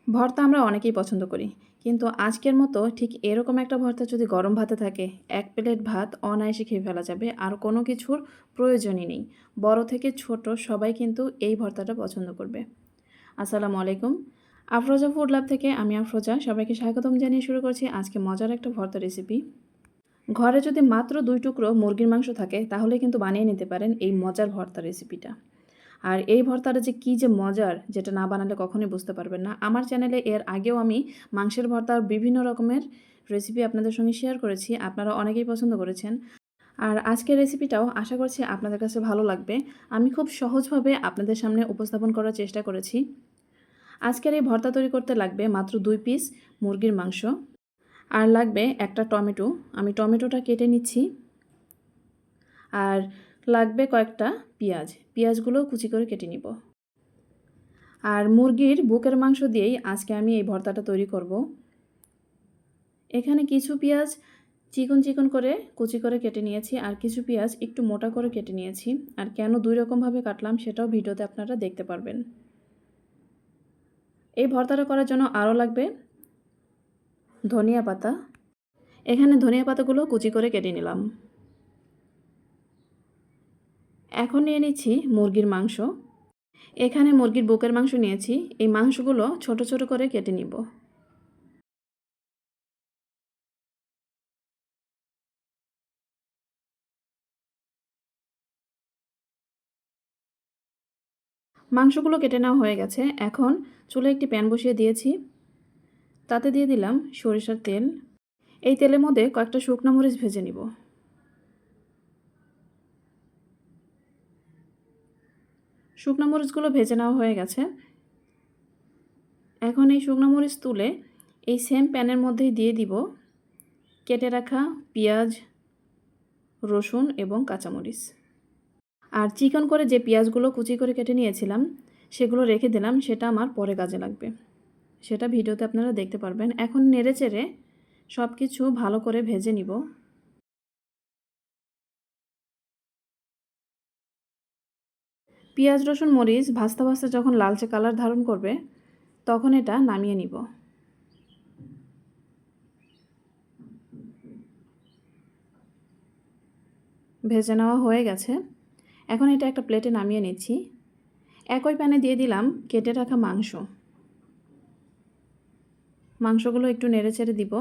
ভর্তা আমরা অনেকেই পছন্দ করি। কিন্তু আজকের মতো ঠিক এরকম একটা ভর্তা যদি গরম ভাতে থাকে, ১ প্লেট ভাত অনায়াসে খেয়ে ফেলা যাবে। আর কোনো কিছুর প্রয়োজনই নেই। বড় থেকে ছোট সবাই কিন্তু এই ভর্তাটা পছন্দ করবে। আসসালামু আলাইকুম। আফরোজা ফুড ল্যাব থেকে আমি আফরোজা। সবাইকে স্বাগতম জানিয়ে শুরু করছি আজকে মজার একটা ভর্তা রেসিপি। ঘরে যদি মাত্র ২ টুকরো মুরগির মাংস থাকে তাহলে কিন্তু বানিয়ে নিতে পারেন এই মজার ভর্তা রেসিপিটা। আর এই ভর্তাটা যে কী যে মজার, যেটা না বানালে কখনোই বুঝতে পারবেন না। আমার চ্যানেলে এর আগেও আমি মাংসের ভর্তার বিভিন্ন রকমের রেসিপি আপনাদের সঙ্গে শেয়ার করেছি। আপনারা অনেকেই পছন্দ করেছেন। আর আজকের রেসিপিটাও আশা করছি আপনাদের কাছে ভালো লাগবে। আমি খুব সহজভাবে আপনাদের সামনে উপস্থাপন করার চেষ্টা করেছি। আজকের এই ভর্তা তৈরি করতে লাগবে মাত্র ২ পিস মুরগির মাংস। আর লাগবে একটা টমেটো। আমি টমেটোটা কেটে নিচ্ছি। আর লাগবে কয়েকটা পেঁয়াজ। পেঁয়াজগুলো কুচি করে কেটে নিব। আর মুরগির বুকের মাংস দিয়েই আজকে আমি এই ভর্তাটা তৈরি করব। এখানে কিছু পেঁয়াজ চিকন চিকন করে কুচি করে কেটে নিয়েছি, আর কিছু পেঁয়াজ একটু মোটা করে কেটে নিয়েছি। আর কেন দুই রকমভাবে কাটলাম সেটাও ভিডিওতে আপনারা দেখতে পারবেন। এই ভর্তাটা করার জন্য আরও লাগবে ধনিয়া পাতা। এখানে ধনিয়া পাতাগুলো কুচি করে কেটে নিলাম। এখন নিয়ে নিচ্ছি মুরগির মাংস। এখানে মুরগির বুকের মাংস নিয়েছি। এই মাংসগুলো ছোট ছোট করে কেটে নিব। মাংসগুলো কেটে নেওয়া হয়ে গেছে। এখন চুলায় একটি প্যান বসিয়ে দিয়েছি। তাতে দিয়ে দিলাম সরিষার তেল। এই তেলের মধ্যে কয়েকটা শুকনো মরিচ ভেজে নিব। শুকনো মরিচগুলো ভেজে নেওয়া হয়ে গেছে। এখন এই শুকনো মরিচ তুলে এই সেম প্যানের মধ্যেই দিয়ে দিব কেটে রাখা পেঁয়াজ, রসুন এবং কাঁচামরিচ। আর চিকন করে যে পেঁয়াজগুলো কুচি করে কেটে নিয়েছিলাম সেগুলো রেখে দিলাম, সেটা আমার পরে কাজে লাগবে। সেটা ভিডিওতে আপনারা দেখতে পারবেন। এখন নেড়ে চেড়ে সব কিছু ভালো করে ভেজে নিব। পেঁয়াজ, রসুন, মরিচ ভাজতে ভাজতে যখন লালচে কালার ধারণ করবে তখন এটা নামিয়ে নিব। ভেজে নেওয়া হয়ে গেছে। এখন এটা একটা প্লেটে নামিয়ে নিচ্ছি। একই প্যানে দিয়ে দিলাম কেটে রাখা মাংস। মাংসগুলো একটু নেড়ে চেড়ে দিব।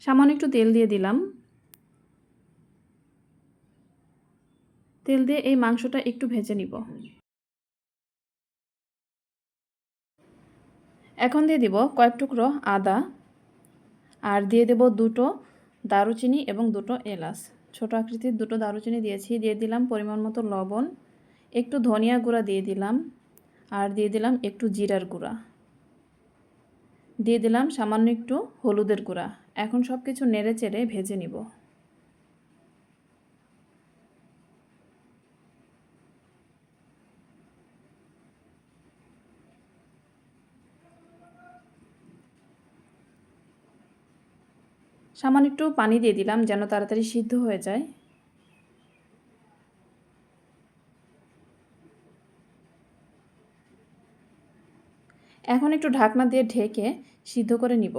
সামান্য একটু তেল দিয়ে দিলাম। তেল দিয়ে এই মাংসটা একটু ভেজে নিব। এখন দিয়ে দিব কয়েক টুকরো আদা। আর দিয়ে দেব দুটো দারুচিনি এবং দুটো এলাচ। ছোট আকৃতির দুটো দারুচিনি দিয়েছি। দিয়ে দিলাম পরিমাণ মতো লবণ, একটু ধনিয়া গুঁড়া দিয়ে দিলাম, আর দিয়ে দিলাম একটু জিরার গুঁড়া, দিয়ে দিলাম সামান্য একটু হলুদের গুঁড়া। এখন সব কিছু নেড়ে চেড়ে ভেজে নিব। সামান্য একটু পানি দিয়ে দিলাম যেন তাড়াতাড়ি সিদ্ধ হয়ে যায়। এখন একটু ঢাকনা দিয়ে ঢেকে সিদ্ধ করে নিব।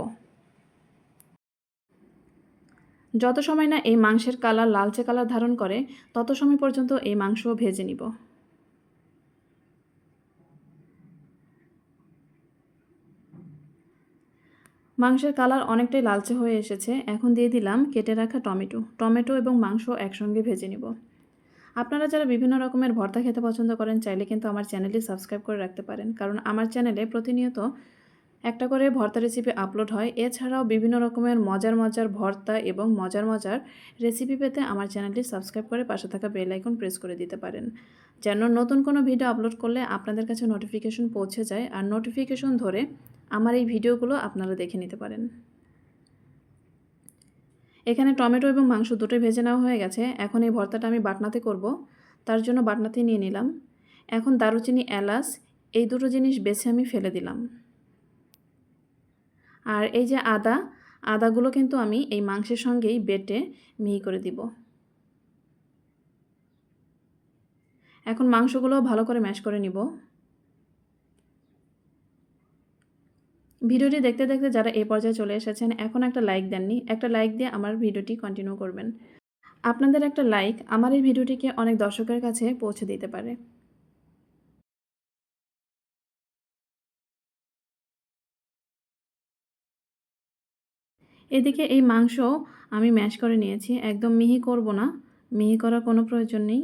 যত সময় না এই মাংসের কালার লালচে কালার ধারণ করে তত সময় পর্যন্ত এই মাংস ভেজে নিব। মাংসের কালার অনেকটাই লালচে হয়ে এসেছে। এখন দিয়ে দিলাম কেটে রাখা টমেটো। টমেটো এবং মাংস একসঙ্গে ভেজে নিব। আপনারা যারা বিভিন্ন রকমের ভর্তা খেতে পছন্দ করেন চাইলে কিন্তু আমার চ্যানেলটি সাবস্ক্রাইব করে রাখতে পারেন, কারণ আমার চ্যানেলে প্রতিনিয়ত একটা করে ভর্তা রেসিপি আপলোড হয়। এছাড়াও বিভিন্ন রকমের মজার মজার ভর্তা এবং মজার মজার রেসিপি পেতে আমার চ্যানেলটি সাবস্ক্রাইব করে পাশে থাকা বেল আইকন প্রেস করে দিতে পারেন, যেন নতুন কোনো ভিডিও আপলোড করলে আপনাদের কাছে নোটিফিকেশন পৌঁছে যায়। আর নোটিফিকেশন ধরে আমার এই ভিডিওগুলো আপনারা দেখে নিতে পারেন। এখানে টমেটো এবং মাংস দুটোই ভেজে নেওয়া হয়ে গেছে। এখন এই ভর্তাটা আমি বাটনাতে করব, তার জন্য বাটনাতে নিয়ে নিলাম। এখন দারুচিনি, এলাচ এই দুটো জিনিস বেছে আমি ফেলে দিলাম। আর এই যে আদাগুলো কিন্তু আমি এই মাংসের সঙ্গেই বেটে মিহি করে দিব। এখন মাংসগুলো ভালো করে ম্যাশ করে নিব। ভিডিওটি দেখতে দেখতে যারা এই পর্যায়ে চলে এসেছেন, এখন একটা লাইক দেননি, একটা লাইক দিয়ে আমার ভিডিওটি কন্টিনিউ করবেন। আপনাদের একটা লাইক আমার এই ভিডিওটিকে অনেক দর্শকের কাছে পৌঁছে দিতে পারে। এদিকে এই মাংস আমি ম্যাশ করে নিয়েছি, একদম মিহি করব না, মিহি করার কোনো প্রয়োজন নেই।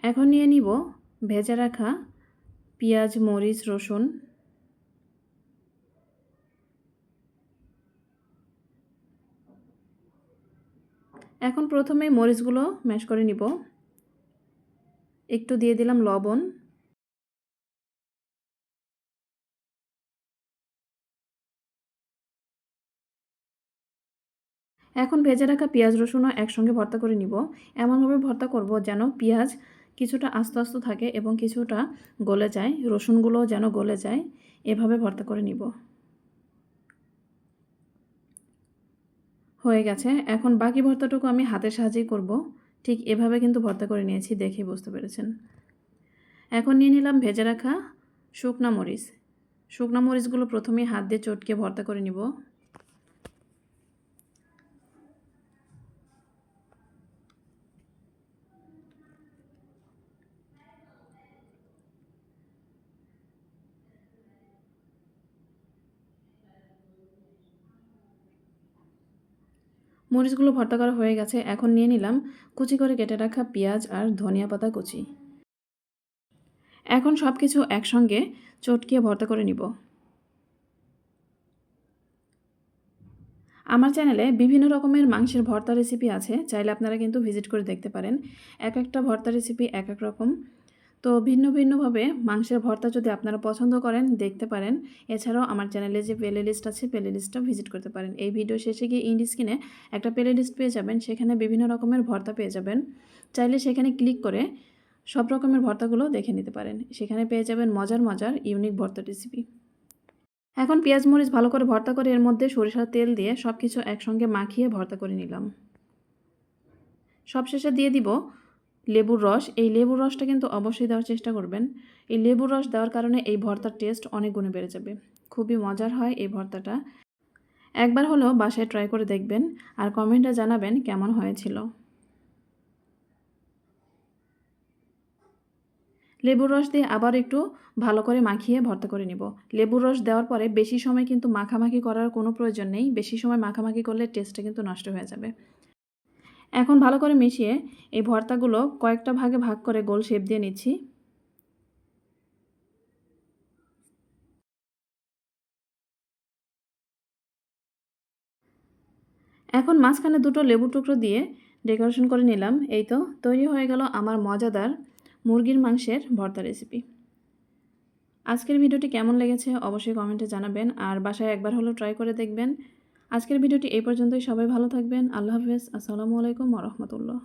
এখন নিয়ে নিব ভেজে রাখা পেঁয়াজ, মরিচ, রসুন। এখন প্রথমে মরিচগুলো ম্যাশ করে নিব। একটু দিয়ে দিলাম লবণ। এখন ভেজে রাখা পেঁয়াজ, রসুনও একসঙ্গে ভর্তা করে নিব। এমনভাবে ভর্তা করব যেন পেঁয়াজ কিছুটা আস্ত আস্ত থাকে এবং কিছুটা গলে যায়, রসুনগুলো যেন গলে যায়, এভাবে ভর্তা করে নিব। হয়ে গেছে। এখন বাকি ভর্তাটুকু আমি হাতের সাহায্যেই করব। ঠিক এভাবে কিন্তু ভর্তা করে নিয়েছি, দেখেই বুঝতে পেরেছেন। এখন নিয়ে নিলাম ভেজে রাখা শুকনা মরিচ। শুকনা মরিচগুলো প্রথমেই হাত দিয়ে চটকে ভর্তা করে নিব। মরিচগুলো ভর্তা করা হয়ে গেছে। এখন নিয়ে নিলাম কুচি করে কেটে রাখা পেঁয়াজ আর ধনিয়া পাতা কুচি। এখন সব কিছু একসঙ্গে চটকিয়ে ভর্তা করে নিব। আমার চ্যানেলে বিভিন্ন রকমের মাংসের ভর্তা রেসিপি আছে, চাইলে আপনারা কিন্তু ভিজিট করে দেখতে পারেন। এক একটা ভর্তা রেসিপি এক এক রকম। তো ভিন্ন ভিন্নভাবে মাংসের ভর্তা যদি আপনারা পছন্দ করেন দেখতে পারেন। এছাড়াও আমার চ্যানেলে যে প্লে লিস্ট আছে, প্লে লিস্টটা ভিজিট করতে পারেন। এই ভিডিও শেষে গিয়ে ইন্ড স্ক্রিনে একটা প্লে লিস্ট পেয়ে যাবেন, সেখানে বিভিন্ন রকমের ভর্তা পেয়ে যাবেন। চাইলে সেখানে ক্লিক করে সব রকমের ভর্তাগুলো দেখে নিতে পারেন। সেখানে পেয়ে যাবেন মজার মজার ইউনিক ভর্তা রেসিপি। এখন পেঁয়াজ মরিচ ভালো করে ভর্তা করে এর মধ্যে সরিষার তেল দিয়ে সব কিছু একসঙ্গে মাখিয়ে ভর্তা করে নিলাম। সবশেষে দিয়ে দিব লেবুর রস। এই লেবুর রসটা কিন্তু অবশ্যই দেওয়ার চেষ্টা করবেন। এই লেবুর রস দেওয়ার কারণে এই ভর্তার টেস্ট অনেক গুণে বেড়ে যাবে। খুবই মজার হয় এই ভর্তাটা। একবার হলেও বাসায় ট্রাই করে দেখবেন আর কমেন্টে জানাবেন কেমন হয়েছিল। লেবুর রস দিয়ে আবার একটু ভালো করে মাখিয়ে ভর্তা করে নিব। লেবুর রস দেওয়ার পরে বেশি সময় কিন্তু মাখামাখি করার কোনো প্রয়োজন নেই। বেশি সময় মাখামাখি করলে টেস্টটা কিন্তু নষ্ট হয়ে যাবে। এখন ভালো করে মিশিয়ে এই ভর্তাগুলো কয়েকটা ভাগে ভাগ করে গোল শেপ দিয়ে নিচ্ছি। এখন মাঝখানে দুটো লেবুর টুকরো দিয়ে ডেকোরেশন করে নিলাম। এই তো তৈরি হয়ে গেল আমার মজাদার মুরগির মাংসের ভর্তা রেসিপি। আজকের ভিডিওটি কেমন লেগেছে অবশ্যই কমেন্টে জানাবেন আর বাসায় একবার হলেও ট্রাই করে দেখবেন। আজকের ভিডিওটি এই পর্যন্তই। সবাই ভালো থাকবেন। আল্লাহ হাফেজ। আসসালামু আলাইকুম ওয়া রাহমাতুল্লাহ।